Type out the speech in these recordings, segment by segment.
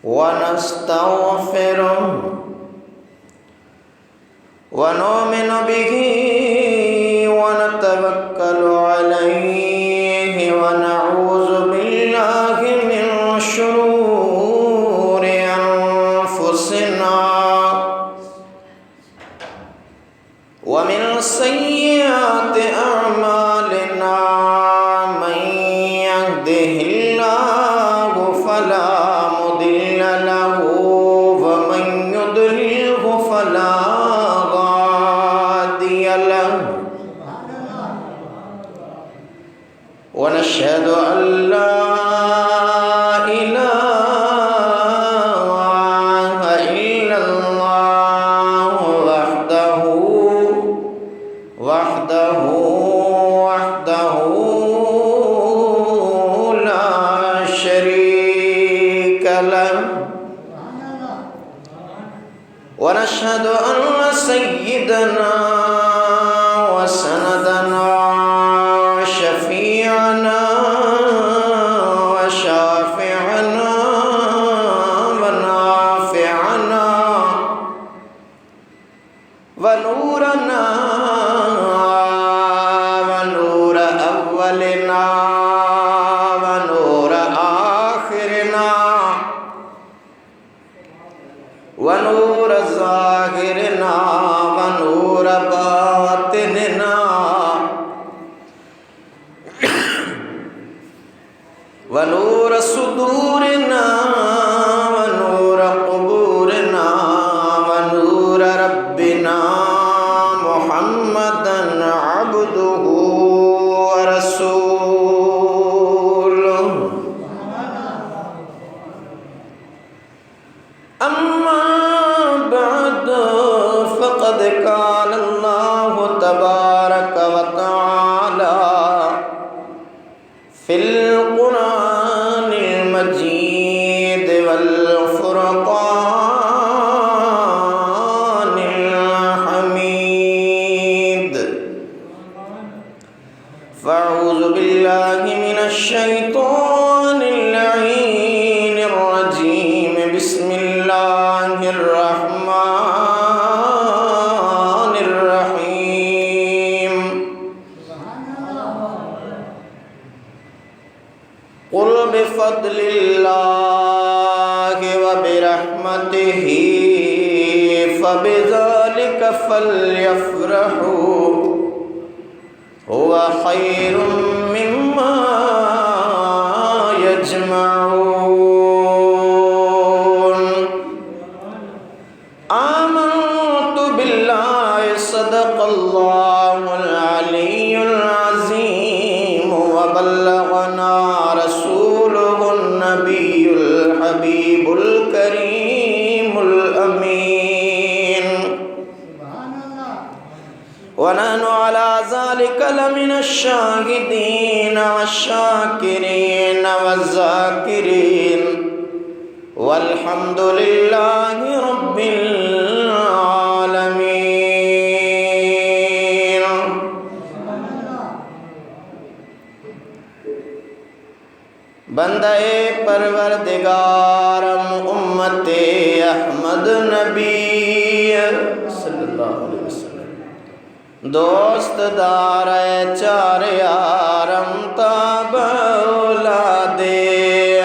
ونستغفره ونؤمن به ونتوكل عليه ونعوذ بالله من شرور أنفسنا ومن سيئات أعمالنا من يهده الله فلا مضل له ومن يضلله فلا هادي له ونشهد أن لا إله إلا الله وحده لا شريك له ونشهد أن سيدنا وسندنا شفيعنا وشافعنا ونافعنا ونورنا ونور أولنا ونور آخرنا ونور ظاهرنا ونور باطننا ونور صدورنا ونور قبورنا ونور ربنا محمدا عبده ورسوله أما بعد فقد قال الله تبارك وتعالى في القرآن المجيد والفرقان الحميد فأعوذ بالله من الشيطان اللعين الرجيم بسم الله الرحمن الرحيم قل بفضل الله وبرحمته فبذلك فليفرحوا هو خير مما يجمعون آمنت بالله صدق الله العلي العظيم وبلغنا رسوله النبي الحبيب الكريم الأمين ونحن على ذلك لمن الشاهدين والشاكرين والذاكرين والحمد لله رب العالمين बंदे परवरदिगारम उम्मते अहमद नबी सल्लल्लाहु अलैहि वसल्लम दोस्त दारे चार यारम ताब औलादे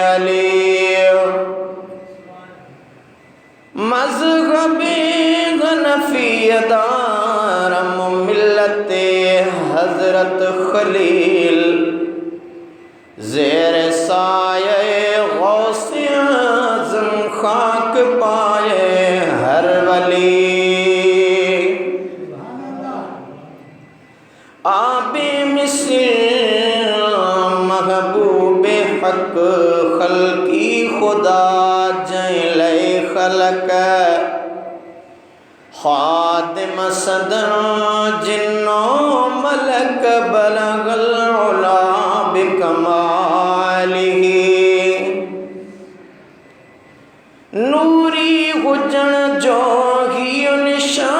अली मज़हबी हनफियदारम मिल्लते हज़रत खलील ज़ेर साये गौसे आज़म खाक पाए हर वली आबे मिस्र महबूब हक खल्की खुदा जैले खलक खादिम सदर जिन्नो मलक बलगल उला बिकमालिही नूरी हुजण जो ही निशान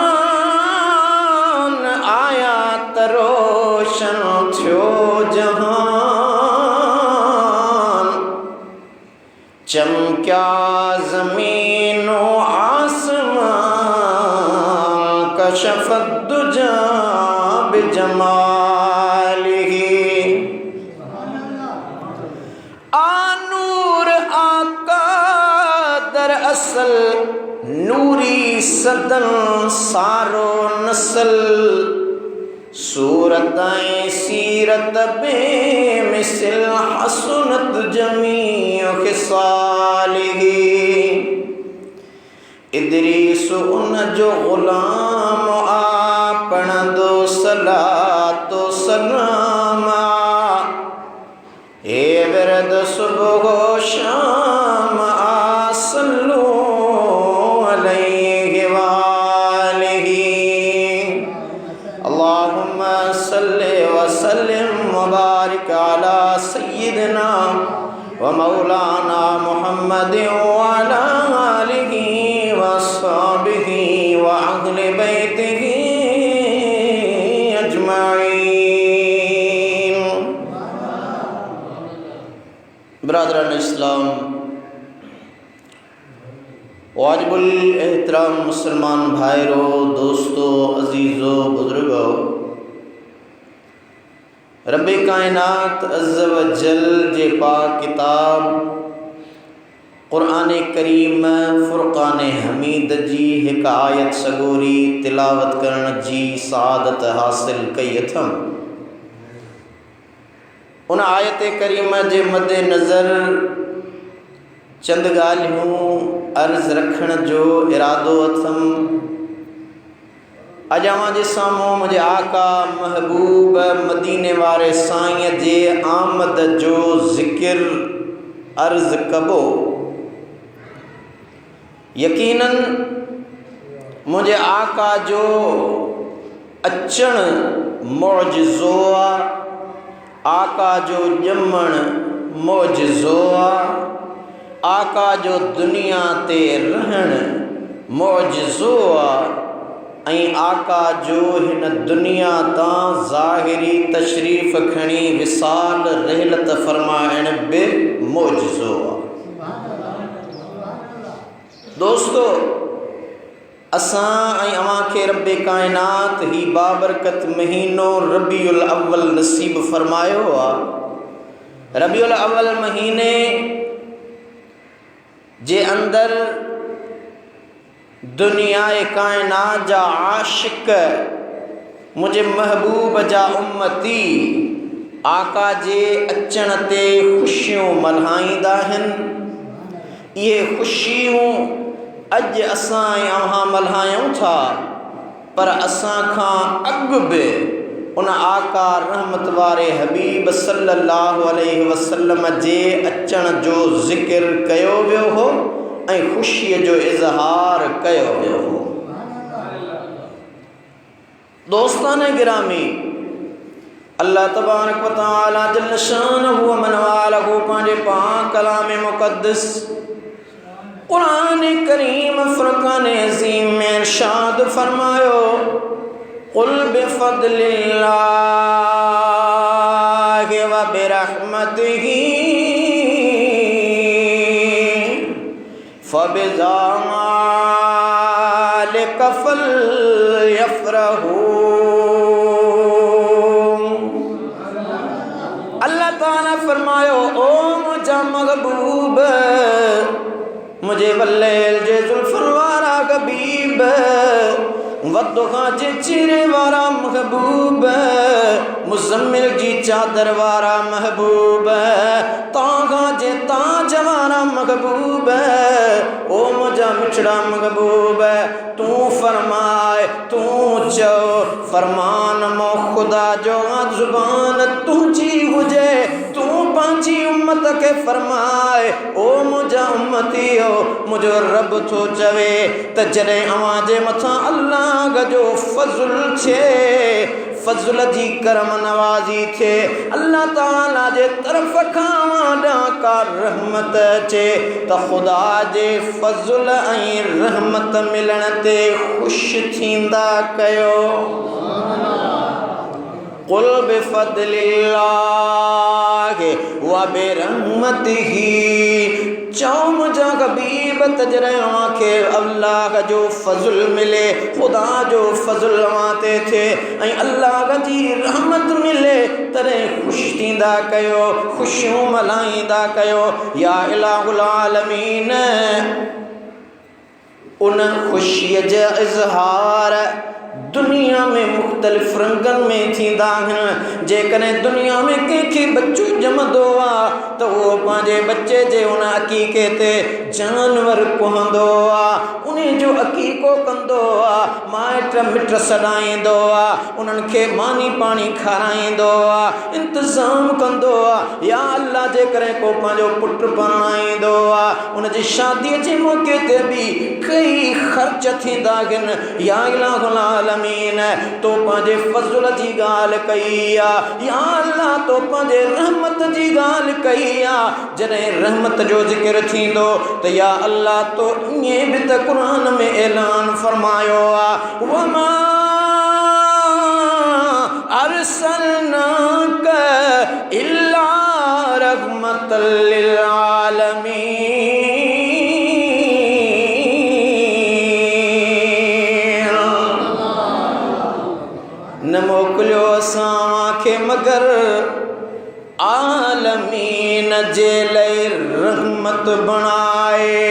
आया तरोशन थियो जहान चमक क्या ज़मीन व आसमान कशफ़त दुजा बिजमालिही। नूर आका दरअसल नूरी सदन सारो नस्ल सूरत सीरत बेमिसल हसनत जमीअ खिसालिही। इदरीस उन जो ग़ुलाम आपन दो सलातो सलामा ए विरद सुबह शाम आसल्लू अलैहि वालिही। अल्लाहुम्मा सल्लि व सल्लिम व बारिक अला सय्यिदिना व मौलाना मुहम्मद व अला आलिहि व अस्हाबिहि व अहले बैतिहि अजमाइन। ब्रादरान इस्लाम, वाजिबुल एहतराम मुसलमान भाइरों, दोस्तों, अजीज़ों, बुजुर्गों, रब्बे कायनात अज़्ज़ व जल जे पाक किताब क़ुरान करीम फ़ुरक़ान हमीद जी हिक आयत सगोरी तिलावत करण जी सआदत हासिल कई अथम। उन आयत करीम जे मद्दे नज़र चंद ॻाल्हियूं अर्ज़ रखण जो इरादो अथम। अॼु अवां जे साम्हूं मुंहिंजे आका महबूब मदीने वारे साईं जे आमद जो ज़िक्र अर्ज़ कबो। यकीनन मुंहिंजे आका जो अचण मौजज़ो आहे, आका जो ॼमण मौजज़ो आहे, आका जो दुनिया ते रहण मौजज़ो आहे ऐं आका जो हिन दुनिया तां ज़ाहिरी तशरीफ़ खणी विसाल रहलत फरमाइण बि मौजज़ो आहे। दोस्तो, असां ऐं अवां खे रब्बे कायनात ही बाबरकत महीनो रबीउल अव्वल नसीब फरमायो आहे। रबीउल अव्वल महीने जे अंदर दुनिया कायनात जा आशिक मुझे महबूब जा उम्मती आका जे अचण ते खुशियों मल्हाईंदा आहिनि। ये खुशियों अज असां अवां मल्हायूं था, पर असां खां अॻु बि उन आका रहमत वारे हबीब सल्लल्लाहु अलैहि वसल्लम जे अचण जो ज़िक्र कयो वियो हो ऐं खुशीअ जो इज़हार कयो वियो हो। दोस्तान गिरामी, अल्लाह तबारक व तआला जल शानहु व मन वालहु पंहिंजे पाक कलाम मुक़द्दस क़ुरान करीम फ़ुरक़ान अज़ीम में इरशाद फरमायो, क़ुल बिफ़ज़्लिल्लाहि व बिरहमतिही फ़बिज़ालिका फ़लयफ़रहू। अल्लाह ताला फरमायो, ओ मुझा महबूब, मुझे वल्लैल जे ज़ुल्फ़ुन वारा हबीब, वद्दुहा जे चेहरे वारा महबूब, मुज़म्मिल जी चादर वारा महबूब, तागा जे ताज वारा महबूब, ओ मुझा मिठड़ा महबूब, तू फरमाए, तू चो फरमान मो खुदा जो ज़ुबान तुझी हुजे, तू पंहिंजी उम्मत के फरमाए, ओ मुझा उम्मती हो, मुझो रब थो चवे त जॾहिं अवां जे मथां अल्लाह जो फज़ल छे, फज़ल जी करम नवाज़ी थे, अल्लाह ताला जे तरफ खां वाॾा का रहमत अचे त ख़ुदा जे फज़ल ऐं रहमत मिलण ते ख़ुशि थींदा कयो। क़ुल बिफ़ज़्लिल्लाहि आगे व बेरहमतिही चौ मुझा हबीब तजरे आखे अल्लाह का जो फजल मिले खुदा जो फजल आते थे अल्लाह का जी रहमत मिले तरे खुश थींदा कयो खुशियों मल्हाईंदा कयो या इलाहुल आलमीन उन खुशी जा इजहार दुनिया में मुख्तलिफ रंगन में थींदा आहिनि। जेकॾहिं दुनिया में कंहिंखे बच्चो ॼमंदो आहे तो वो पंहिंजे बच्चे जे उन अक़ीक़े ते जानवर कुहंदो आहे उन जो अक़ीक़ो कंदो आहे माइट मिट सॾाईंदो आहे उन्हनि खे मानी पाणी खाराईंदो आहे इंतज़ाम कंदो आहे या अल्लाह जे करे को पंहिंजो पुटु परणाईंदो आहे उन जी शादीअ जे मौक़े ते बि कई ख़र्च थींदा आहिनि या इलाहुल आलमीन तो पंहिंजे फज़ल जी ॻाल्हि कई आहे या अल्लाह तो पंहिंजे रहमत जी ॻाल्हि कई आहे जॾहिं रहमत जो ज़िक्र थींदो त या अल्लाह तो ईअं बि त क़ुरान में ऐलान फरमायो आहे वमा अरसलनाक इल्ला रहमतल लिल आलमीन न मोकिलियो असां खे मगर आलमीन जे लाइ रहमत बणाए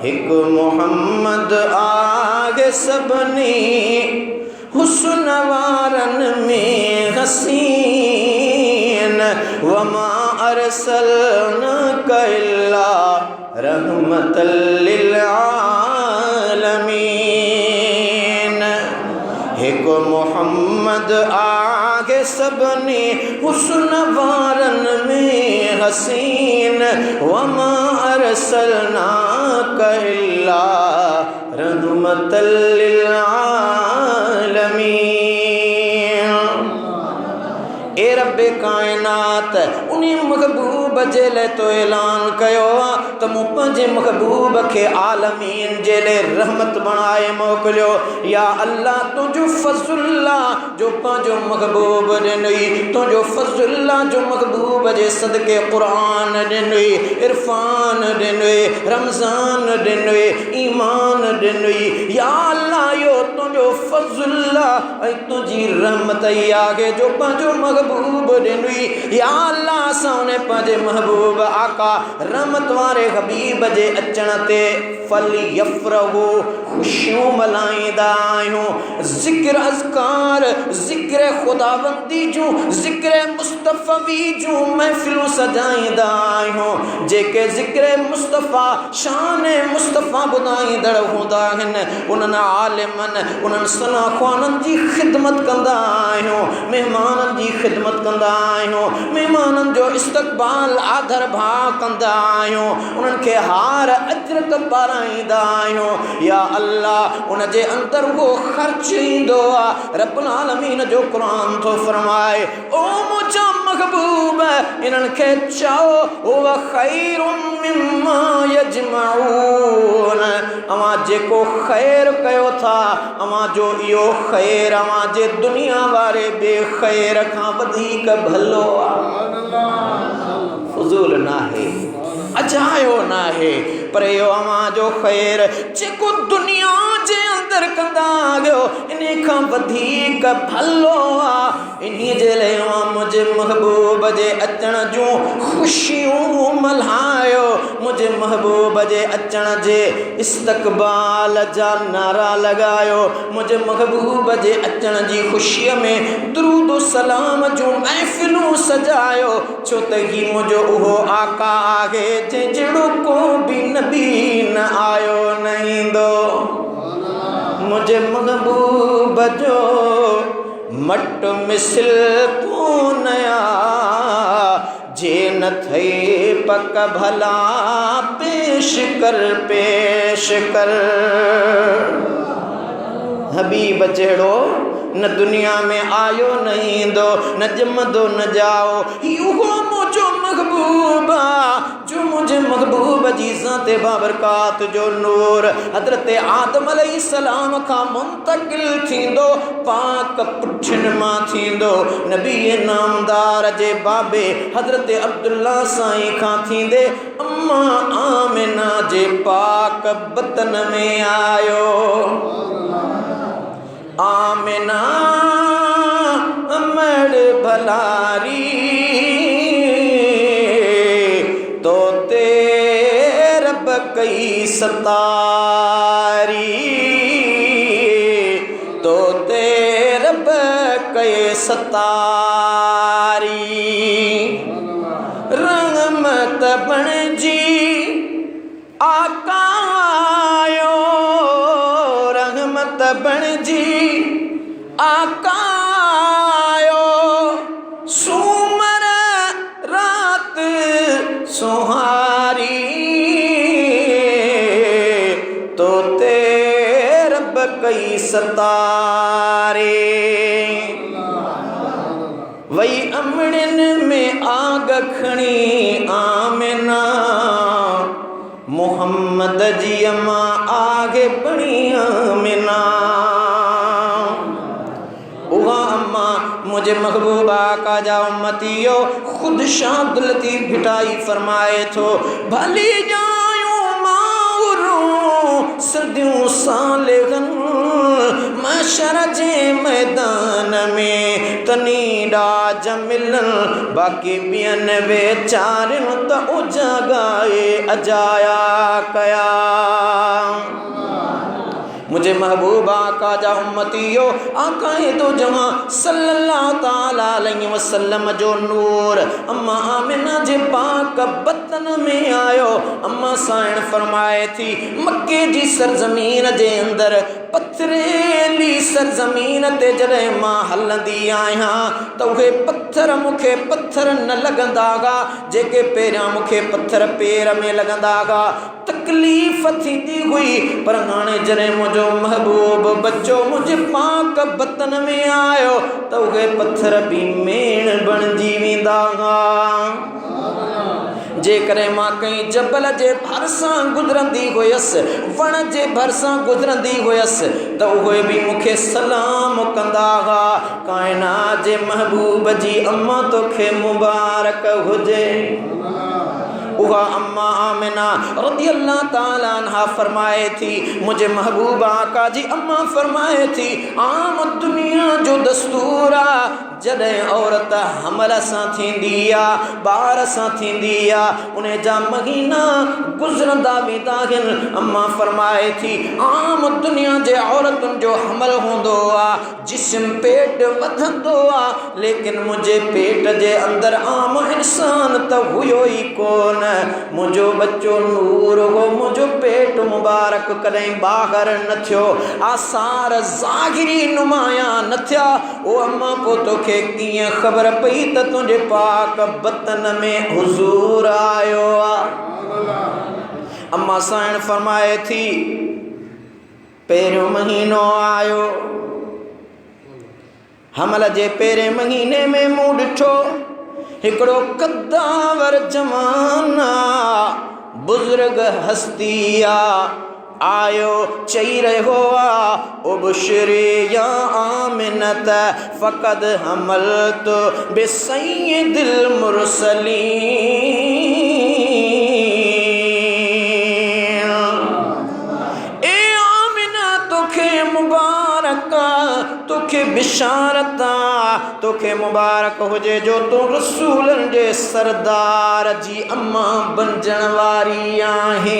हिकु मोहम्मद आगे सभिनी हुस्न वारनि में हसीन वमा अरसलनाक इल्ला रहमतल लिल आलमीन हिकु मोहम्मद आगे सभिनी हुस्न वारनि में हसीन वमा अरसलनाक इल्ला रहमतल लिल आलमीन। ए रब्बे कायनात उन्हीं महबूब जे लाइ तो ऐलान कयो त मूं पंहिंजे महबूब खे आलमीन जे लाइ रहमत बणाए मोकिलियो या अल्लाह तुंहिंजो फज़ुल्ला जो पंहिंजो महबूब ॾिनई तुंहिंजो फज़ुल्ला जो महबूब जे सदके क़ुरान ॾिनई इरफान ॾिनई रमज़ान ॾिनई ईमान ॾिनई या अल्लाह इहो तुंहिंजो फज़ुल्ला ऐं तुंहिंजी रहमत ई आहे जो पंहिंजो महबूब ॾिनई या अल्लाह असां उन पंहिंजे महबूब आका रहमत वारे हबीब जे अचण ते फल यफ़रहू खुशियूं मल्हाईंदा आहियूं ज़िक्र अज़कार ज़िक्र खुदाबंदी जूं ज़िक्र मुस्तफ़वी जूं महफ़िलूं सजाईंदा आहियूं जेके ज़िक्र मुस्तफ़ा शान मुस्तफ़ा ॿुधाईंदड़ हूंदा आहिनि उन्हनि आलिमनि उन्हनि सनाख़वाननि जी ख़िदमत कंदा आहियूं महिमाननि जी ख़िदमत कंदा आहियूं महिमाननि जो इस्तक़बाल आदर भाव कंदा आहियूं उन्हनि खे हार अजरत पाराईंदा आहियूं या अल्लाह उन जे अंदरि उहो ख़र्च ईंदो आहे रब्बुल आलमीन जो क़ुरान थो फरमाए ओ मुंहिंजा महबूब इन्हनि खे चओ हुव ख़ैरुम मिम्मा यजमऊन अवां जेको ख़ैर कयो था अवां जो इहो ख़ैर अवां जे दुनिया वारे बेख़ैर खां वधीक भलो आहे फज़ूल नाहे अजायो नाहे पर इहो अवां जो ख़ैर जेको दुनिया जे अंदरि कंदा आहियो इन खां वधीक भलो आहे इन जे लाइ मुंहिंजे महबूब जे अचण जूं ख़ुशियूं मल्हायो मुंहिंजे महबूब जे अचण जे इस्तक़बाल जा नारा लॻायो मुंहिंजे महबूब जे अचण जी ख़ुशीअ में दुरूद सलाम जूं महफ़िलूं सजायो छो त ही मुंहिंजो उहो आका आहे जहिड़ो को बि नबी न आयो न ईंदो मुझे महबूब जो मट मिसल पूनया जे न थे पक भला पेश कर हबीब जहिड़ो न दुनिया में आयो न ईंदो न जमंदो न जाओ इहो मुंहिंजो महबूबा जो मुझे महबूब जीज़ा ते बाबरकात जो नूर हजरत आदम अलैहिस्सलाम का मुंतकिल थींदो पाक पुठन मां थींदो नबी नामदार जे बाबे हजरत अब्दुल्ला साईं खां थींदे अम्मा आमिना जे पाक बतन में आयो आमिना मड़ भलारी तो रब कई सतारी तो रब कई सतारी रहमत बन जी आकायो रहमत बन जी आकायो सुमर रात सुहारी तो रब कई सतारे वही अमड़न में आग खणी आमिना मोहम्मद जी अम्मा आगे बणी आमिना अम्मा मुझे महबूबा का जा उम्मतियो खुद शाह अब्दुल लतीफ भिटाई फरमाए थो भली जायूं माउरूं सर्दियों सालेगन मशर जे मैदान में तनी डाज मिलन बाकी बियन बेचारन त उजागाए अजाया कया मुझे महबूबा का जा उम्मतियो आकाए तो जहां सल्लल्लाहु ताला अलैहि वसल्लम जो नूर अम्मा आमिना जे पाक बतन में आयो अम्मा साइण फरमाए थी मक्के जी सरजमीन जे अंदर पत्थरेली सरजमीन ते जरे मां हलंदी आहियां तो उहे पत्थर मुखे पत्थर न लगंदागा जेके पेरियां मुखे पत्थर पेर में लगंदागा तकलीफ थींदी हुई पर हाणे जरे मुझो महबूब बच्चो मुझे पाक बतन में आयो तो उहे पत्थर भी मेण बणजी वेंदा जे करे मां कहीं जबल जे भरसां गुजरंदी हुयसि वण जे भरसां गुजरंदी हुयसि तो उहे भी मुखे सलाम कंदा हुआ कायनात जे महबूब जी अम्मा तोखे मुबारक हुजे उहा अम्मा आमिना रज़ियल्लाहु ताला अन्हा फरमाए थी मुझे महबूबा आका जी अम्मा फरमाए थी आम दुनिया जो दस्तूर जॾहिं औरत हमल सां थींदी आहे ॿार सां थींदी आहे उन जा महीना गुज़रंदा वेंदा आहिनि अम्मा फरमाए थी आम दुनिया जे औरतुनि जो हमल हूंदो आहे जिस्म पेट वधंदो आहे लेकिन मुंहिंजे पेट जे अंदरि आम इंसान त हुयो ई कोन मुझो बच्चो नूर हो मुझो पेट मुबारक कदे बाहर न थियो आसार ज़ाहिरी नुमाया न थिया ओ अम्मा को तोखे किए खबर पई त तुझे पाक बतन में हुजूर आयो अम्मा साइण फरमाए थी पेरियों महीनो आयो हमल जे पेरे महीने में मूं ॾिठो हिकड़ो कद्दावर जवाना बुजुर्ग हस्तिया आयो चई रहो उबशरी या आमिनत फ़क़द हमलत बिसय्यिदिल मुरसलीन ए आमिना तोखे मुबारक तोखे बिशारत तोखे मुबारक हुजे जो तू रसूलन जे सरदार जी अम्मा बनजण वारी आहे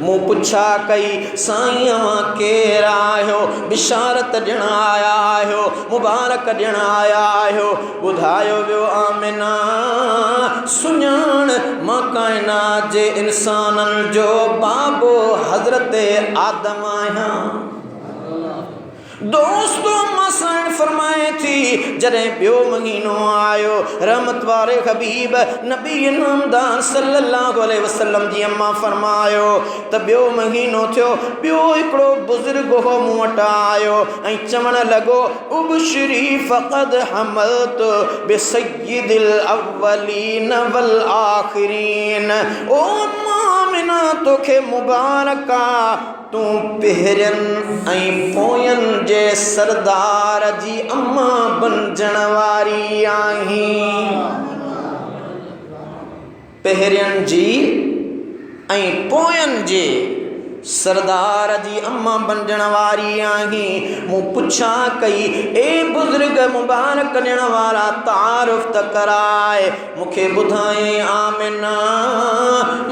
मूं पुछा कई साईं अवां केर आहियो बिशारत ॾियण आया आहियो मुबारक ॾियण आया आहियो ॿुधायो वियो आमिना सुञाण मां काइनात जे इंसाननि जो बाबो हज़रत आदम आहियां दोस्तों मसान फरमाए थी जरे बियो महीनो आयो रहमत वारे हबीब नबी नामदार सल्लल्लाहु अलैहि वसल्लम जी अम्मा फरमायो त बियो महीनो थियो बियो हिकिड़ो बुजुर्ग हो मूं वटि आयो ऐं चवण लॻो उबशरी फ़क़द हमलत बिसय्यिदिल अव्वलीन वल आखिरीन। ओ मामिना तोखे मुबारक आ तू पहिरन ऐं पोयन जे सरदार जी अम्मा बणजण वारी आहीं। पहिरन जी ऐं पोयन जे सरदार जी अम्मा बणजण वारी आहीं। मूं पुछा कई ए बुजुर्ग मुबारक ॾियण वारा तारुफ़ त कराए मूंखे ॿुधाए आमिना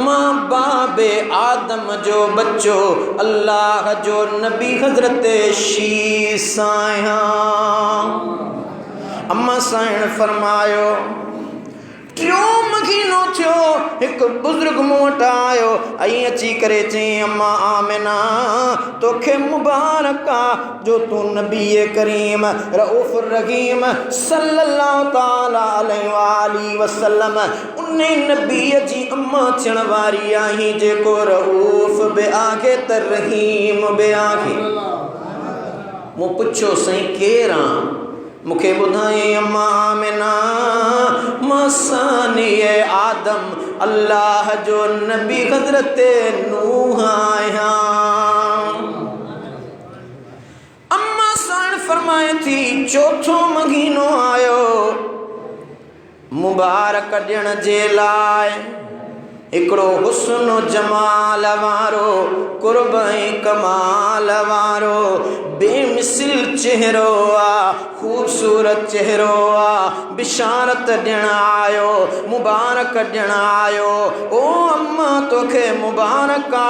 मां बाबे आदम जो बच्चो अल्लाह जो नबी हज़रत शीस आहियां। अम्मा साईं फरमायो टियों महीनो थियो हिकु बुजुर्ग मूं वटि आयो ऐं अची करे चई अम्मा आमिना तोखे मुबारक आ जो तू नबी करीम रऊफ़ रहीम सल्लल्लाहु ताला अलैहि वसल्लम उन नबी जी अम्मा थियण वारी आहीं जेको रऊफ़ बि आहे त रहीम बि आहे। मूं पुछियो साईं केरु आहे? मूंखे ॿुधाई अम्मा आमिना मां सानीअ आदम अल्लाह जो नबी हज़रत नूह आहियां। अम्मा साईं फरमाए थी चौथो महीनो आयो मुबारक ॾियण जे लाइ हिकिड़ो हुस्न जमाल वारो कुर्ब ऐं कमाल वारो बेमिसल चेहरो आ खूबसूरत चेहरो आ बिशारत ॾियण आयो मुबारक ॾियण आयो। ओ अम्मा तोखे मुबारक आ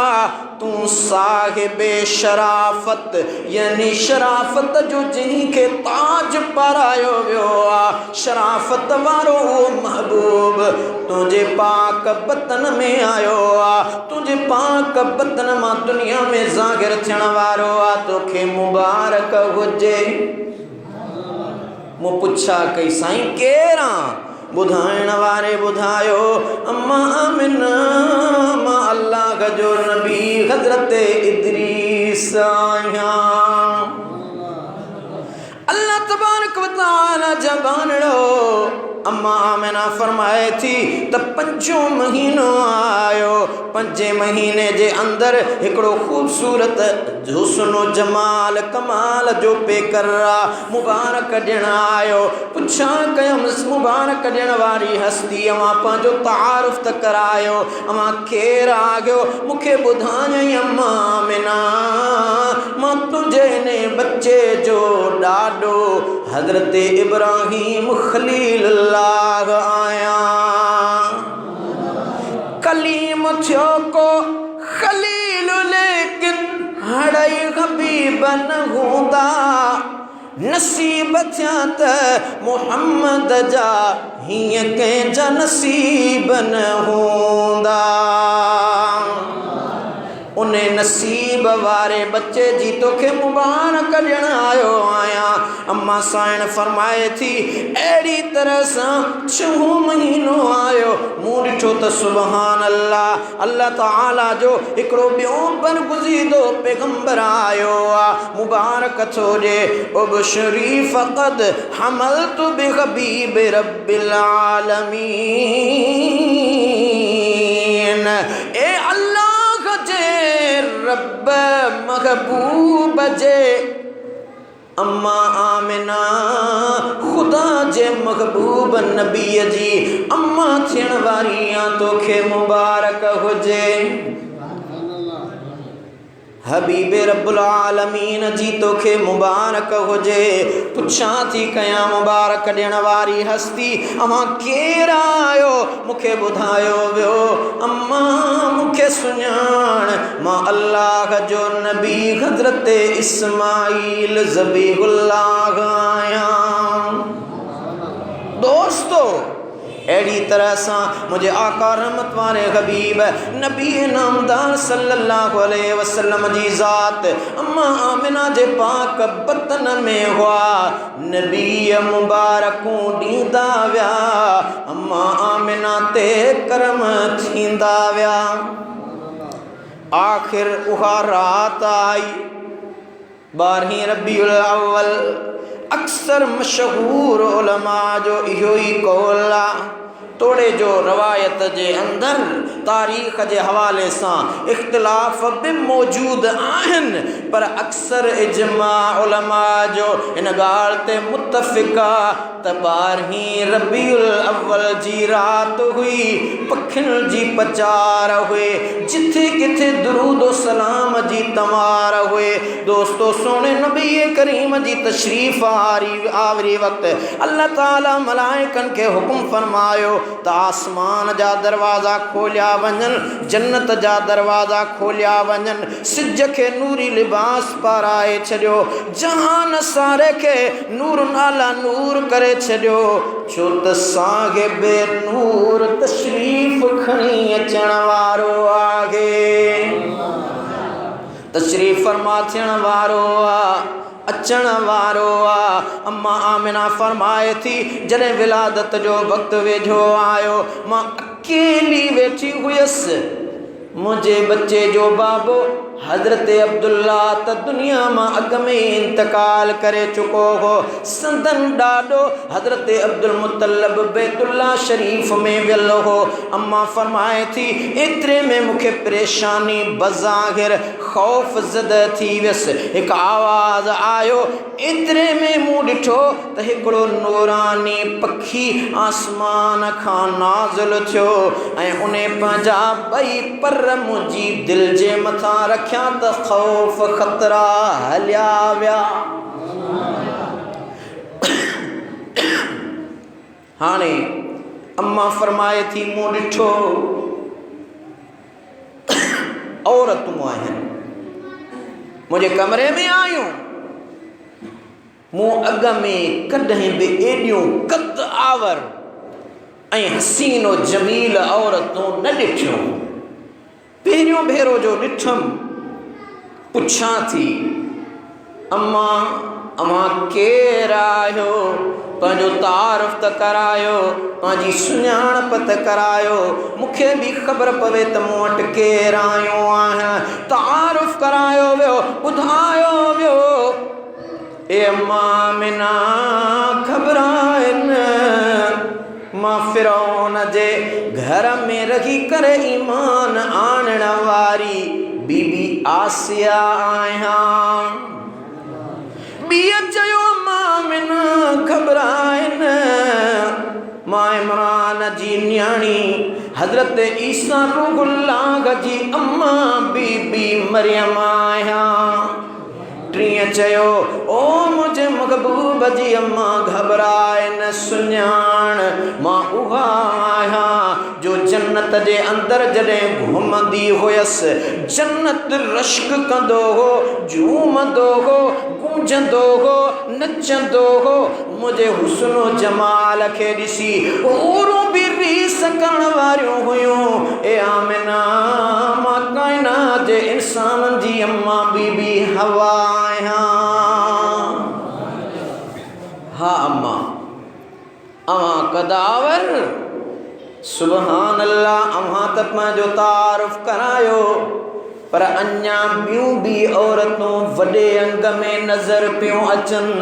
तू साहिबे शराफत यानी शराफत जो जंहिंखे ताज पारायो वियो आ शराफत वारो ओ महबूब तुंहिंजे पाक बतन में आयो आ तुंहिंजे पाक बतन मां दुनिया में ज़ाहिर थियण वारो आ तोखे मुबारक हुजे। मूं पुछा कई साईं केरु आहे? ॿुधाइण वारे ॿुधायो अम्मा आमिना मां अल्लाह जो नबी हज़रत इदरीस आहियां। अल्लाह तबारक व तआला जा बानड़ो अम्मा आमिना फरमाए थी त पंजो महीनो आयो पंजे महीने जे अंदर हिकिड़ो खूबसूरत हुस्न जमाल कमाल जो पेकर मुबारक ॾियण आयो। पुछा कयमि मुबारक ॾियण वारी हस्ती अवां पंहिंजो तारुफ़ त करायो अवां केरु आहियो? मूंखे ॿुधायई अम्मा आमिना मां तुंहिंजे ने बच्चे जो ॾाॾो हज़रत इब्राहीम ख़लीलुल्लाह आहियां। कलीम थियो को ख़लील लेकिन हड़ई हबीब न हूंदा नसीब थिया त मुहम्मद जा हीअं कंहिंजा नसीब न हूंदा। उन नसीब वारे बच्चे जी तोखे मुबारक ॾियण आयो आहियां। अम्मा साईं फरमाए थी अहिड़ी तरह सां छहों महीनो आयो मूं ॾिठो त सुभान अल्लाह अल्लाह ताला जो हिकिड़ो ॿियो बरगुज़ीदो पैगंबर आयो आहे मुबारक थो ॾे उबशरी फ़क़द हमलतु बिहबीब रब्बिल आलमीन। ए अल्लाह रब महबूब जे अम्मा आमिना खुदा जे महबूब नबी जी अम्मा थियण वारी आ तोखे मुबारक हुजे। हबीब रब्बुल आलमीन जी तोखे मुबारक हुजे। पुछा थी कयां मुबारक ॾियण वारी हस्ती अवां केरु आहियो? मूंखे ॿुधायो वियो अम्मा मूंखे सुञाण मां अल्लाह जो नबी हज़रत इस्माईल ज़बीहुल्लाह आहियां। दोस्तो अड़ी तरह से मुझे आका रहमत वाले हबीब नबी नामदार सल्लल्लाहु अलैहि वसल्लम जी ज़ात अम्मा आमिना जे पाक बतन में हुआ नबी मुबारकूं ॾींदा विया अम्मा आमिना ते करम थींदा विया। आखिर उहा रात आई 12 रबीउल अव्वल। अक्सर मशहूर उलमा जो इहो ही कौल आहे तोड़े जो रवायत जे अंदर तारीख़ जे हवाले से इख्तिलाफ भी मौजूद आहिनि पर अक्सर इजमा उलमा जो इन ॻाल्हि ते मुतफ़िक़ा त 12 रबीउल अव्वल जी रात हुई पखियुनि जी पचार हुए जिथे किथे दुरूद व सलाम जी तमार हुए। दोस्तों सोने नबी करीम जी तशरीफ़ आवरी वक़्त अल्लाह ताला मलाइकन के हुक्म फरमायो त आसमान जा दरवाज़ा खोलिया वञनि जन्नत जा दरवाज़ा खोलिया वञनि सिज के नूरी लिबास पाराए छॾियो जहान सारे के नूर नाला नूर करे छॾियो छो त साहिब नूर तशरीफ़ खणी अचण वारो आहे। तशरीफ़ फरमा थियण वारो आहे अचण वारो आ। अम्मा आमिना फरमाए थी जॾहिं विलादत जो वक़्त वेझो आयो मां अकेली वेठी हुयसि मुझे बच्चे जो बाबो हज़रत अब्दुल्ला त दुनिया मां अॻ में इंतकाल करे चुको हो संदन ॾाॾो हज़रत अब्दुल मुतल्लब बैतुल्ला शरीफ में वियल हो। अम्मा फरमाए थी एतिरे में मूंखे परेशानी बज़ाहिर ख़ौफ़ ज़द थी वियसि हिकु आवाज़ आयो एतिरे में मूं ॾिठो त हिकिड़ो नूरानी पखी आसमान खां नाज़िल थियो ऐं उन पंहिंजा 2 पर मुंहिंजी दिलि जे मथां रखिया त ख़ौफ़ ख़तरा हलिया विया। हाणे अम्मा फरमाए थी मूं ॾिठो औरतूं आहिनि मुंहिंजे कमरे में आयूं मूं अॻ में कॾहिं बि एॾियूं कद आवर ऐं हसीनो जमील औरतूं न ॾिठियूं पहिरियों भेरो जो ॾिठमि पुछां थी अम्मा अम्मा केरु आहियो पंहिंजो तारुफ़ त करायो पंहिंजी सुञाणप त करायो मूंखे बि ख़बर पवे त मूं वटि केरु आयो आहियां तारुफ़ करायो वियो ॿुधायो वियो ए अम्मा आमिना घबराइनि मां फ़िरौन जे घर में रही करे ईमान आणण वारी बीबी आसिया आहियां। ॿीअ चयो अम्मा आमिना घबराइनि मां इमरान जी न्याणी हज़रत ईसा रूहुल्लाह जी अम्मा बीबी मरियम आहियां। टीअं चयो ओ मुंहिंजे महबूब जी अम्मा घबराए न सुञाण मां उहा आहियां जो जन्नत जे अंदरि जॾहिं घुमंदी हुयसि जन्नत रश्क कंदो हो झूमंदो हो गूंजंदो हो नचंदो हो मुंहिंजे हुस्न जमाल खे ॾिसी हूरूं बि रीस करण वारियूं हुयूं। ए आमिना मां काइनात जे इंसाननि जी अम्मा बीबी हवा हा अम्मा अव्हां कदावर सुबहान अल्लाह अव्हां त पंहिंजो तारुफ़ करायो पर अञा ॿियूं बि औरतूं वॾे अंग में नज़र पियूं अचनि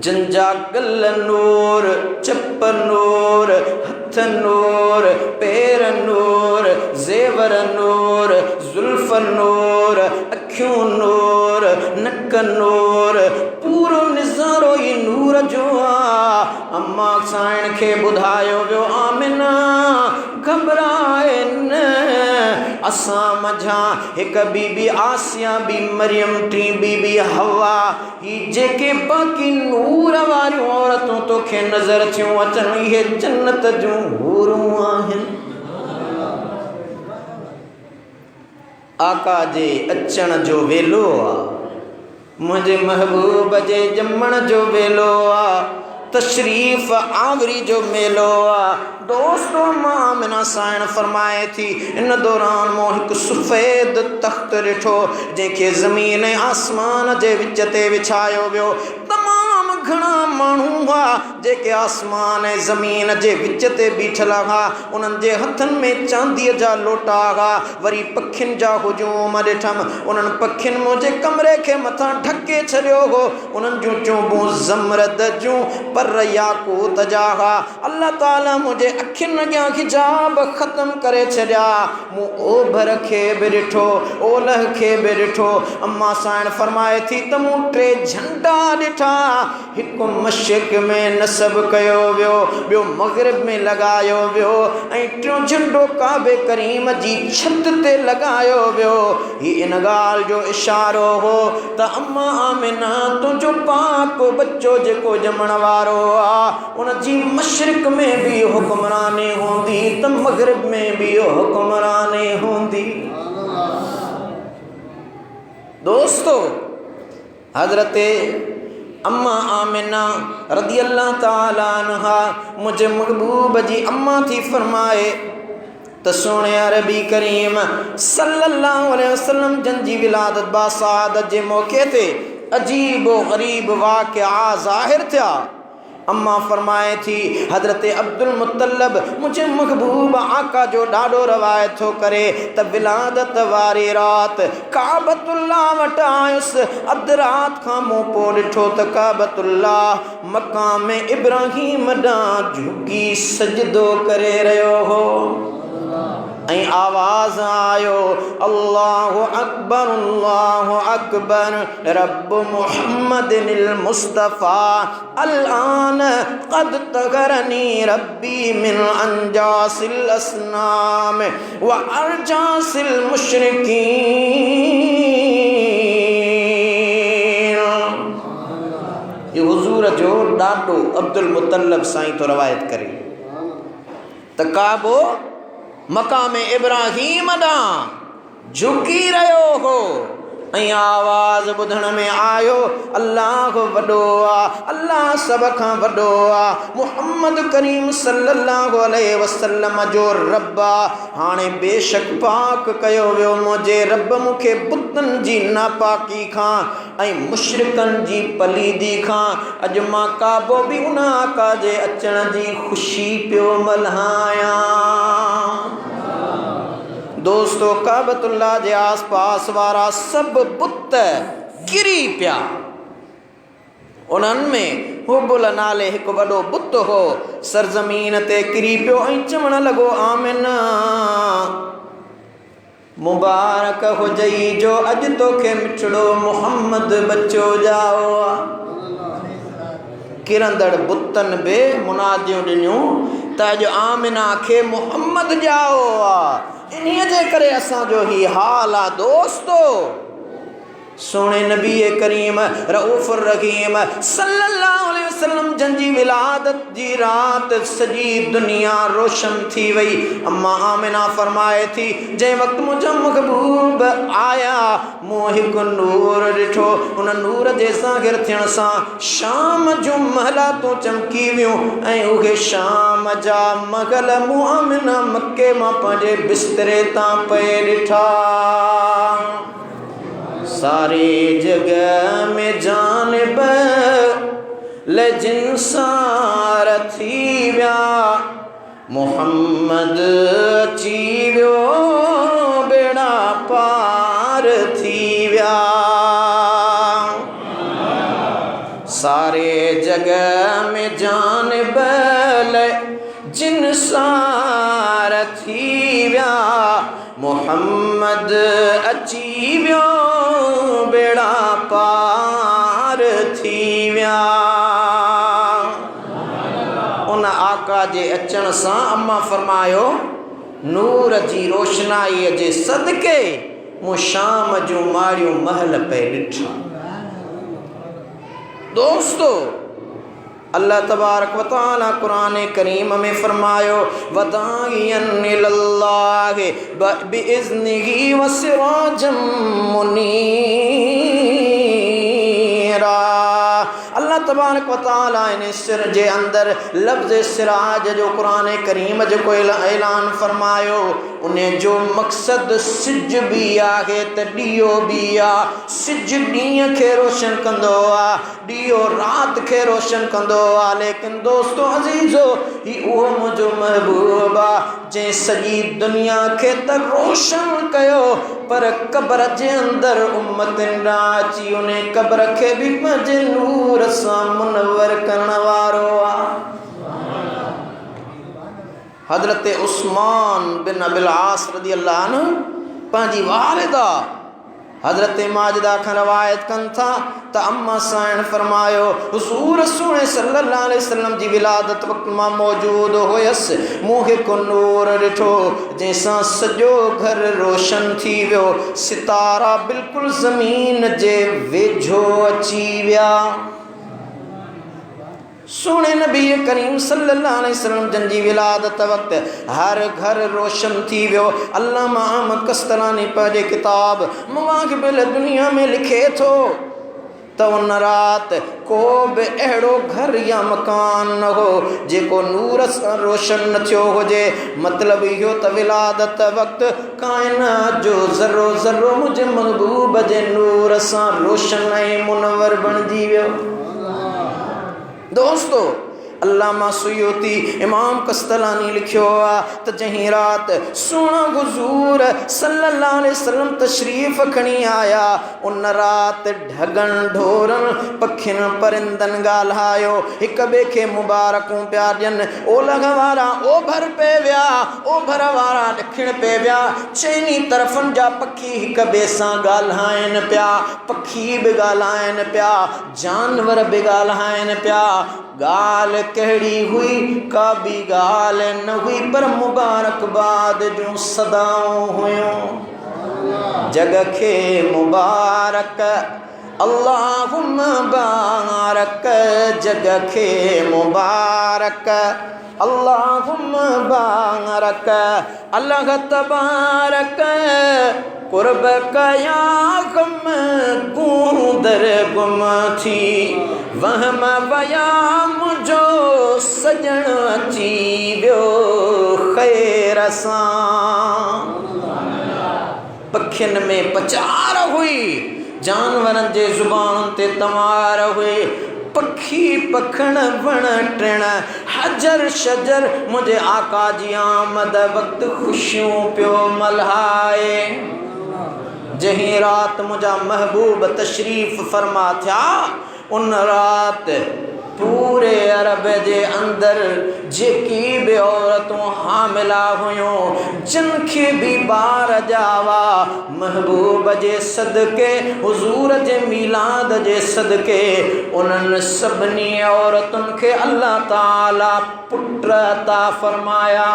जिनजा गल नूर चप नूर हथ नूर पैर नूर ज़ेवर नूर ज़ुल्फ़ नूर अखियूं नूर नक नूर पूरो निज़ारो ई नूर जो आहे। अम्मा साइण खे ॿुधायो वियो आमिना घबराए न असां मझां हिकु बीबी आसिया बि मरियम टी बीबी हवा ही जेके बाक़ी नूर वारियूं औरतूं तोखे नज़र थियूं अचनि इहे जन्नत जूं हूरूं आहिनि। आका जे अचण जो वेलो आहे मुंहिंजे महबूब जे ॼमण जो वेलो आहे तशरीफ आवरी जो मेलो आ। दोस्तों मां आमिना साइण फरमाए थी इन दौरान मो हिकु सफ़ेद तख्त ॾिठो जंहिंखे ज़मीन आसमान जे विच ते विछायो वियो। तमाम घणा माण्हू हुआ जेके आसमान ऐं ज़मीन जे विच ते बीठल हुआ। उन्हनि जे हथनि में चांदीअ जा लोटा हुआ। वरी पखियुनि जा हुजूम ॾिठमि। उन्हनि पखियुनि मुंहिंजे कमरे खे मथां ढके छॾियो हो। उन्हनि जूं चूंबूं ज़मरद जूं पर याकूत जा हुआ। अल्लाह ताला मुंहिंजे अखियुनि अॻियां हिजाब ख़त्म करे छॾिया। मूं ओभर खे बि ॾिठो, ओलह खे बि ॾिठो। अम्मा साइण फरमाए थी त मूं 3 झंडा ॾिठा। हिकु मशरिक़ में नसब कयो वियो, ॿियो मग़रिब में लॻायो वियो ऐं टियों झंडो काबे करीम जी छत ते लॻायो वियो। हीअ इन ॻाल्हि जो इशारो हो त अम्मा आमिना तुंहिंजो पाको बच्चो जेको ॼमण वारो आहे उन जी मशरिक़ में बि हुक्मरानी हूंदी त मग़रिब में बि हुक्मरानी हूंदी। दोस्तों हज़रत अम्मा आमिना रज़ी अल्लाह ताला अन्हा मुझे महबूब जी अम्मा थी फरमाए त सोने अरबी करीम सल्लल्लाहु अलैहि वसल्लम जन जी विलादत बासादत जे मौके ते अजीब व गरीब वाक़िआ ज़ाहिर थिया। अम्मा फरमाए थी हज़रत अब्दुल मुत्तलब मुझे महबूब आका जो ॾाढो रवायत थो करे त विलादत वारी राति काबतुल्लाह वटि आयुसि। अधु राति खां मूं पोइ ॾिठो त काबतुल्लाह मक़ाम इब्राहीम ॾांहुं झुकी सजदो करे रहियो हो ऐं आवाज़ आयो अल्लाहु अकबर रब मुहम्मदिल मुस्तफ़ा अल-आन क़द तगरनी रब्बी मिन अंजासिल असनाम व अरजासिल मुशरिकीन। ये हुजूर जो ॾाढो अब्दुल मुत्तलब साईं तो रवायत करे त काबो मक़ाम इब्राहीम ॾांहुं झुकी रहियो हो ऐं आवाज़ ॿुधण में आयो अल्लाह वॾो आहे, अल्लाह सभ खां वॾो आहे, मुहम्मद करीम सल्लल्लाहु अलैहि वसल्लम जो रब आहे। हाणे बेशक पाक कयो वियो मुंहिंजे रब मूंखे बुतनि जी नापाकी खां ऐं मुशरिकनि जी पलीदी खां। अॼु मां काबो बि उन आका जे अचण जी ख़ुशी पियो मल्हायां। दोस्तों काबतुल्लाह जे आस पास वारा सब बुत किरी पिया। उन्हनि में हुबुल नाले हिकु वॾो बुत हो सरज़मीन ते किरी पियो ऐं चवण लॻो आमिना मुबारक हुजई जो अॼु तोखे मिठड़ो मुहम्मद बच्चो ॼाओ आहे। किरंदड़ बुतनि बि मुनादियूं ॾिनियूं त अॼु आमिना खे मुहम्मद ॼाओ आहे। इन्हीअ जे करे असांजो ही हाल आहे। दोस्तो सोने नबी करीम रऊफ़ुर रहीम सल्लल्लाहु अलैहि वसल्लम जन जी विलादत जी रात सॼी दुनिया रोशन थी वई। अम्मा आमिना फरमाए थी जंहिं वक़्तु मुंहिंजा महबूब आया मूं हिकु नूर ॾिठो। उन नूर जे ज़ाहिर थियण सां शाम जूं महलातूं चमकी वियूं ऐं उहे शाम जा महल मूं आमिना मके मां पंहिंजे बिस्तरे तां पए ॾिठा। सारे जगह में जानब लजिनसार थी विया मुहम्मद अची वियो बेड़ा पार थी विया। सारे जगह में जानब लजिनसार थी विया मुहम्मद अची वियो बेड़ा पार थी विया। उन आका जे अचण सां अम्मा फरमायो नूर जी रोशनाईअ जे सदके मूं शाम जूं माड़ियूं महल पे ॾिठा। दोस्तो अल्लाह तबारक व तआला कुरान करीम में फरमायो वदाइयन इलल्लाहि बिइज़्निही व सिराजम मुनीरा। अल्लाह तबारक व तआला इन सिर जे अंदर लफ्ज़ सिराज जो कुरान करीम जो कोई ऐलान फरमायो उन्हें जो मकसद सिज भी आहे त ॾीओ भी आ। सिज ॾींहं खे रोशन कंदो आ, ॾीओ रात खे रोशन कंदो आ। लेकिन दोस्तो अज़ीज़ो ही उहो मुंहिंजो महबूब आ जंहिं सॼी दुनिया खे त रोशन कयो पर क़ब्र जे अंदर उम्मतन ना अची उन क़ब्र खे भी पंहिंजे नूर सां मुनव्वर करण वारो आ। हज़रत उस्मान बिन अबिल आस रज़ियल्लाहु अन्हु पंहिंजी वालिदा हज़रत माजिदा खां रवायत कनि था त अम्मा साइण फरमायो हुज़ूर सोणे सल्लल्लाहु अलैहि वसल्लम जी विलादत वक़्त मां मौजूद हुयसि। मूं हिकु नूर ॾिठो जंहिंसां सॼो घर रोशन थी वियो, सितारा बिल्कुलु ज़मीन जे वेझो अची विया। सोने नबी करीम सल्लल्लाहु अलैहि वसल्लम जंजी विलादत वक्त हर घर रोशन थी वियो। अल्लामा अहमद कस्तलानी पंहिंजे किताब मवाक़िबुल दुनिया में लिखे थो त उन रात को भी अहिड़ो घर या मकान न हो जेको नूर सां रोशन न थियो हुजे। मतलब इहो त विलादत वक्त कायनात जो ज़र्रो ज़र्रो मुंहिंजे महबूब जे नूर सां रोशन ऐं मुनव्वर बणिजी वियो। दोस्तो अल्लामा सुयूती इमाम कस्तलानी लिखियो आ त जहीं रात सोना हुज़ूर सल्लल्लाहु अलैहि वसल्लम तशरीफ़ खणी आया उन रात ढगन ढोरन पखिन परिंदन ॻाल्हायो हिक ॿिए खे मुबारकूं पिया ॾियनि। ओलह वारा ओभर पे विया, ओभर वारा ॾखिण पे विया। चइनी तरफ़नि जा पखी हिक ॿिए सां ॻाल्हाइनि पिया, पखी बि ॻाल्हाइनि पिया, जानवर बि ॻाल्हाइनि पिया। गाल कहिड़ी हुई, का भी गाल न हुई पर मुबारकबाद जूं सदाऊं हुयूं। जग खे मुबारक अल्लाहुम्मा बारक, जग खे मुबारक अल्लाहुम्मा बारक। अल्लाह तबारक कुर्ब कया गम गूंदर गुम थी, वहम वया मुझो सजण अची वियो ख़ैर सां। पखियुनि में पचार हुई, जानवरनि जे ज़ुबान ते तवार हुए। पखी पखण वण टिण हजर शजर मुझे आका जी आमद वक्त खुशियों पियो मल्हाए। जहीं रात मुझा महबूब तशरीफ़ फरमा थिया उन रात पूरे अरब जे अंदर जेकी भी औरतूं हामिला हुयूं जिनखे भी ॿार ॼावा महबूब जे सदके हुज़ूर जे मीलाद जे सदके उन्हनि सभिनी औरतुनि खे अल्लाह ताला पुट अता फरमाया।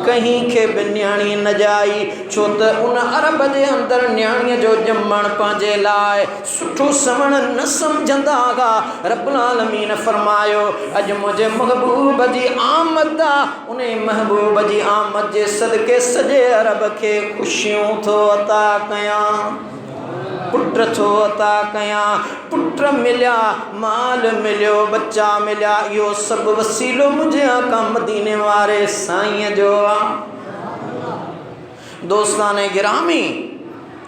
कहीं के भी न्याणी न जाई छो त उन अरब जे अंदर न्याणीअ जो ॼमण पंहिंजे लाइ सुठो सवण न सम्झंदा हुआ। रब्बुल आलमीन फरमायो अॼु मुंहिंजे महबूब जी आमद आहे, उन महबूब जी आमद जे सदके सॼे अरब खे ख़ुशियूं थो अता कयां, पुट थो अता कयां। पुट मिलिया, माल मिलियो, बच्चा मिलिया, इहो सभु वसीलो मुंहिंजे आका मदीने वारे साईं जो आहे। दोस्ताने गिरामी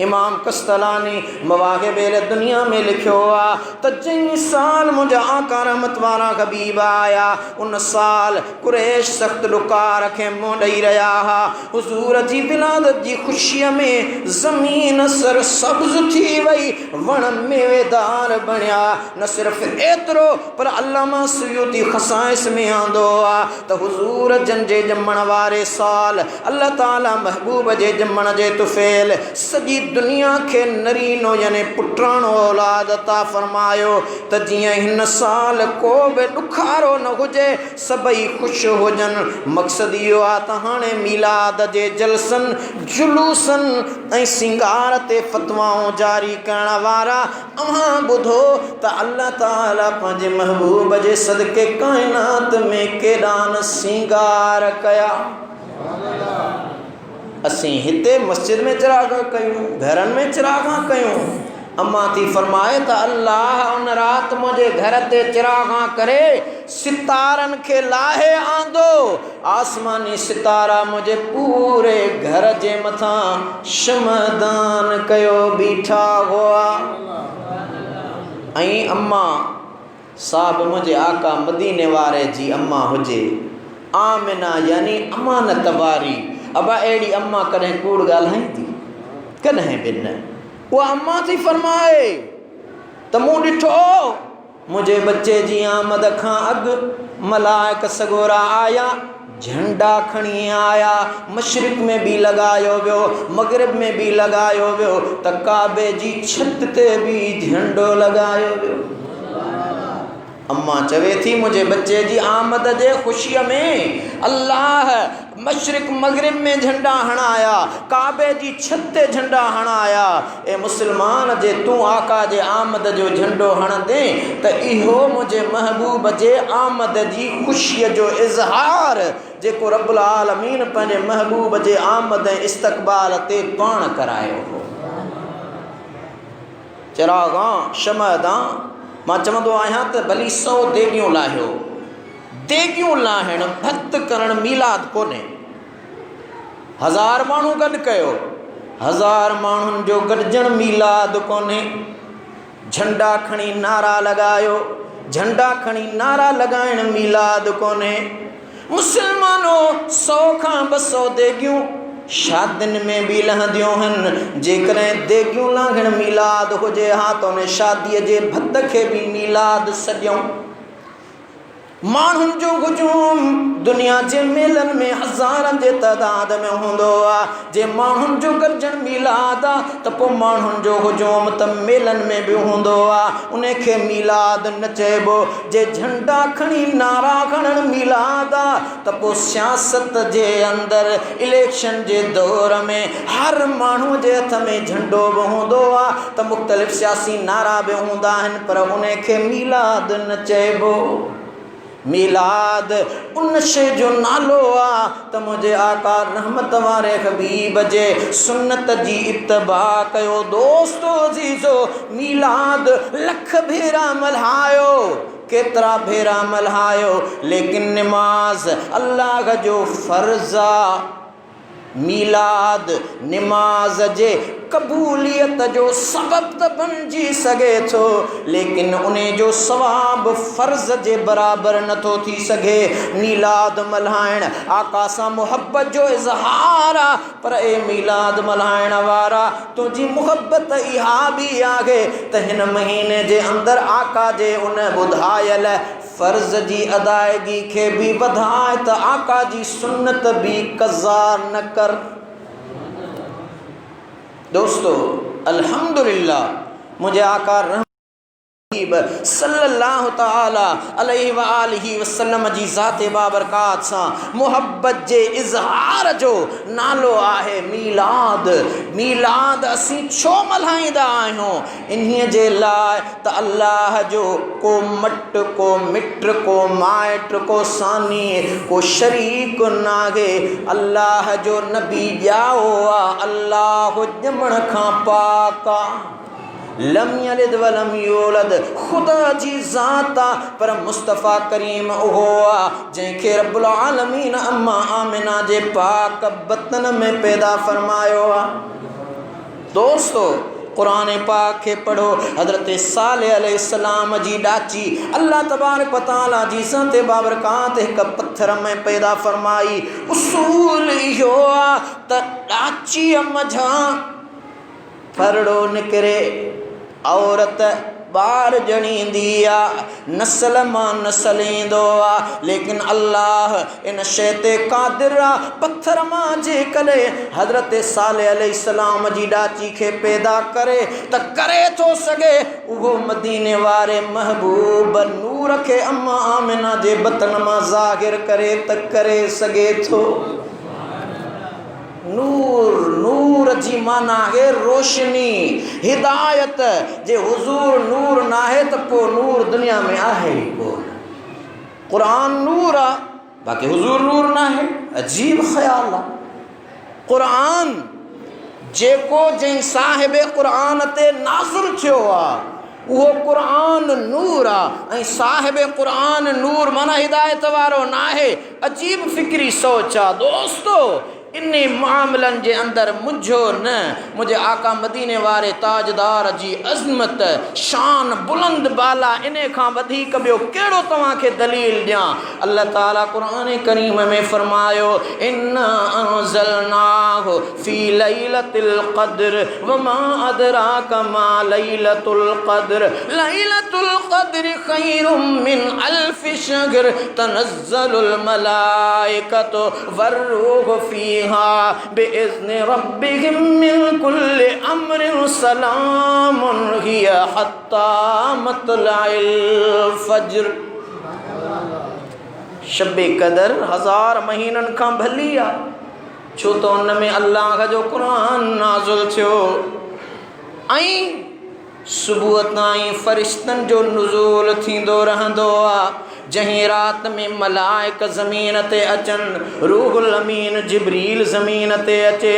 इमाम कस्तलानी मवाक़िबुल दुनिया में लिखियो आ त जंहिं साल मुंहिंजा आका रहमत वारा हबीब आया उन साल कुरैश सख़्त ॾुकार खे मुंहुं ॾेई रहिया हुआ। हुज़ूर जी विलादत जी ख़ुशीअ में ज़मीन सर सब्ज़ थी वई, वण मेवेदार बणिया। न सिर्फ़ एतिरो पर अल्लामा सुयूती ख़साइस में आंदो आहे त हुज़ूर जन जे ॼमण वारे साल अल्लाह ताला महबूब जे ॼमण जे तुफ़ैल सॼी दुनिया के नरीनो यानी पुत्राणो औलाद अता फरमायो त जीअं हिन साल को भी ॾुखारो न हुजे, सभई ख़ुशि हुजनि। मक़सदु इहो आहे त हाणे मीलाद जे जलसनि जुलूसनि ऐं सिंगार ते फ़तवाऊं जारी करण वारा अव्हां ॿुधो त अल्लाह ताला पंहिंजे महबूब जे सदके काइनात में केॾा न सिंगार कया। असीं हिते मस्जिद में चिरागा कयूं, घरनि में चिरागा कयूं, अम्मा थी फरमाए त अल्लाह उन रात मुझे घर ते चिरागा करे सितारन के लाहे आंदो आसमानी सितारा मुझे पूरे घर जे मथा शमदान कयो बीठा हुआ। ऐं अम्मा साहब मुझे आका मदीने वारे जी अम्मा हुजे आमिना यानी अमानत वारी। अबा अहिड़ी अम्मा कॾहिं कूड़ ॻाल्हाई थी कॾहिं बि न। उहा अम्मा थी फरमाए त मूं ॾिठो मुंहिंजे बच्चे जी आमद खां अॻु मलाइक सगोरा आया झंडा खणी आया मशरिक़ में भी लगायो वियो मगरिब में भी लगायो वियो त काबे जी छत ते भी झंडो लगायो वियो। अम्मा चवे थी मुझे बच्चे जी आमद जे खुशीअ में अल्लाह मशरिक़ मगरिब में झंडा हणाया काबे जी छत ते झंडा हणाया। ए मुसलमान जे तू आका जे आमद जो झंडो हणंदे त इहो मुझे महबूब जे आमद जी खुशीअ जो इज़हार जेको रब्बुल आलमीन पंहिंजे महबूब जे आमद इस्तक़बाल ते पाण करायो हो। चिरागा शमदा मां चवंदो आहियां त भली 100 देगियूं लाहियो देगियूं लाहिण भत करण मीलाद कोन्हे। 1000 माण्हू गॾु कयो 1000 माण्हुनि जो गॾजण मीलाद कोन्हे। झंडा खणी नारा लॻायो झंडा खणी नारा लॻाइण मीलाद कोन्हे। मुसलमानो 100 खां 200 देगियूं शादियुनि में भी लहंदियूं आहिनि। जेकॾहिं देगियूं लाहिण मीलाद हुजे हा त उन शादीअ जे भत खे भी मीलाद सॾियूं। माण्हुनि जो हुजूम दुनिया जे मेलनि में हज़ारनि जे तइदाद में हूंदो आहे। जे माण्हुनि जो गॾजण मीलाद आहे त पोइ माण्हुनि जो हुजूम त मेलनि में भी हूंदो आहे उन खे मीलाद न चइबो। जे झंडा खणी नारा खणण मीलाद आहे त पोइ सियासत जे अंदरि इलेक्शन जे दौर में हर माण्हूअ जे हथ में झंडो बि हूंदो आहे त मुख़्तलिफ़ सियासी नारा बि हूंदा आहिनि पर उन खे मीलाद न चइबो। मीलाद उन शइ जो नालो आहे त मुंहिंजे आका रहमत वारे हबीब जे सुन्नत जी इत्तबा कयो। दोस्तो अज़ीज़ो मीलाद लख भेरा मल्हायो केतिरा भेरा मल्हायो लेकिन निमाज़ अल्लाह जो फ़र्ज़ आहे। मीलाद निमाज़ जे क़बूलियत जो सबब त बणिजी सघे थो लेकिन उन जो सवाब फ़र्ज़ जे बराबरि नथो थी सघे। मीलाद मल्हाइण आका सां मुहबत जो इज़हार आहे पर ए मीलाद मल्हाइण वारा तुंहिंजी मुहबत इहा बि आहे त हिन महीने जे अंदरि आका जे उन ॿुधायल फ़र्ज़ जी अदायगी खे भी वधाए त आका जी सुन्नत भी क़ज़ा न कर। दोस्तो अल्हम्दुलिल्लाह मुझे आका सल्लल्लाहु ताला अलैहि व आलिहि वसल्लम जी ज़ात बाबरकात सां मुहब्बत जे इज़हार जो नालो आहे मीलाद। मीलाद असीं छो मल्हाईंदा आहियूं इन्हीअ जे लाइ त अल्लाह जो को मट को मिट को माइट को सानी को शरीक नाहे। अल्लाह जो नबी ॼाओ आहे अल्लाह ॼमण खां पाक आहे। लम यलिद वलम यूलद खुदा जी ज़ात आहे पर मुस्तफ़ा करीम उहो आहे जंहिंखे रब्बुल आलमीन अम्मा आमिना जे पाक बतन में पैदा फरमायो आहे। दोस्तो कुरान पाक के पढ़ो हज़रत सालेह अलैहिस्सलाम जी डाची अल्लाह तबारक व तआला जी ज़ात बाबरकात हिक पत्थर में पैदा फरमाई। उसूल इहो आहे त डाचीअ मझां फरड़ो निकिरे औरत ॿार ॼणींदी आहे नस्ल मां नस्ल ईंदो आहे लेकिन अल्लाह इन शइ ते क़ादिर आहे पत्थर मां जेकॾहिं हज़रत सालेह अलैहिस्सलाम जी डाची खे पैदा करे त करे थो सघे उहो मदीने वारे महबूब नूर खे अम्मा आमिना जे बतन मां ज़ाहिर करे त करे सघे थो। नूर नूर जी माना है रोशनी हिदायत जे हुजूर नूर ना है तो पो नूर दुनिया में आहे ही कोन। कुरान नूर आ बाकी हुजूर नूर ना है। अजीब ख्याल आ। कुरान जेको जंहिं साहिब क़ुरान ते नाज़िल थियो आहे वो कुरान नूर आ। साहिब कुरान नूर माना हिदायत वारो ना है। अजीब फिक्री सोच आ दोस्तो। इन मामलन के अंदर मुझो न मुझे आका मदीने वारे ताजदार जी अज़मत शान बुलंद बाला इन्हें खां वधीक ॿियो कहिड़ो तव्हांखे दलील ॾियां। अल्लाह ताला कुरान करीम में फरमायो इन्ना अंज़लनाहु फी लैलतिल क़द्र वमा अदराका मा लैलतुल क़द्र लैलतुल क़द्र खैरुम मिन अल्फि शहर तनज़्ज़लुल मलाइकतु वर्रूहु फी बिइज़्नि रब्बिहिम मिन कुल्लि अम्रिन सलामुन हिय हत्ता मत्लइल फज्र। शब कदर 1000 महीनन खां भली आ छो तो उन में अल्लाह जो कुरान नाज़िल थियो ऐं सुबुह ताईं फरिश्तन जो नुज़ूल थींदो रहंदो आ। जहीं रात में मलाइक ज़मीन ते अचन रूहुल अमीन जिब्रील ज़मीन ते अचे।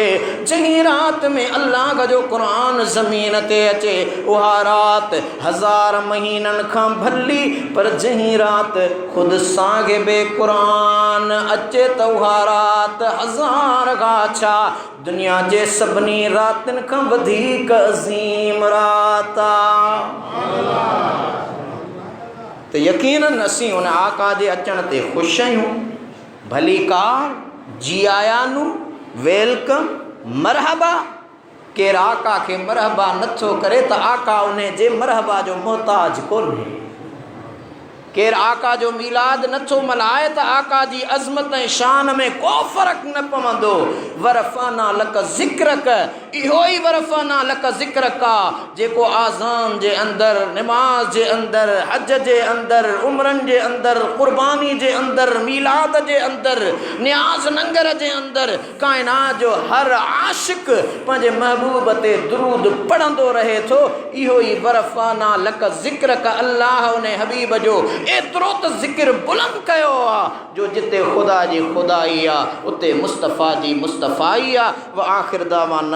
जहीं रात में अल्लाह जो कुरान ज़मीन ते अचे उहा रात 1000 महीनन खां भली। पर जहीं रात खुद साहिबे कुरान अचे त उहा रात 1000 खां छा दुनिया जे सभिनी रातन खां वधीक अज़ीम रात आ। तो यकीनन असी उन आका जे अचण ते खुश आहियूं। भली कार जी आया नु वेलकम मरहबा। केर आका के मरहबा नथो करे तो आका उन्हें जे मरहबा जो मोहताज कोन्हे। केर आका जो मिलाद नथो मल्हाए तो आका जी अज़मत शान में को फ़र्क न पवंदो। वरफ़ाना लक ज़िक्रक इहो ही वरफ़ाना लक ज़िक्रक आ जेको आज़ान जे अंदर नमाज जे अंदर हज जे अंदर उम्रन जे अंदर कुर्बानी जे अंदर मिलाद जे अंदर न्याज नंगर जे अंदर कायनात जो हर आशिक पंहिंजे महबूब ते दुरूद पढ़ंदो रहे थो। इहो ही वरफ़ाना लक ज़िक्रक अल्लाह उन हबीब जो एतिरो त ज़िक्र बुलंद कयो आ जो जिते खुदा जी खुदाई आ उते मुस्तफ़ा जी मुस्तफ़ाई आ। व आखिर दावाना।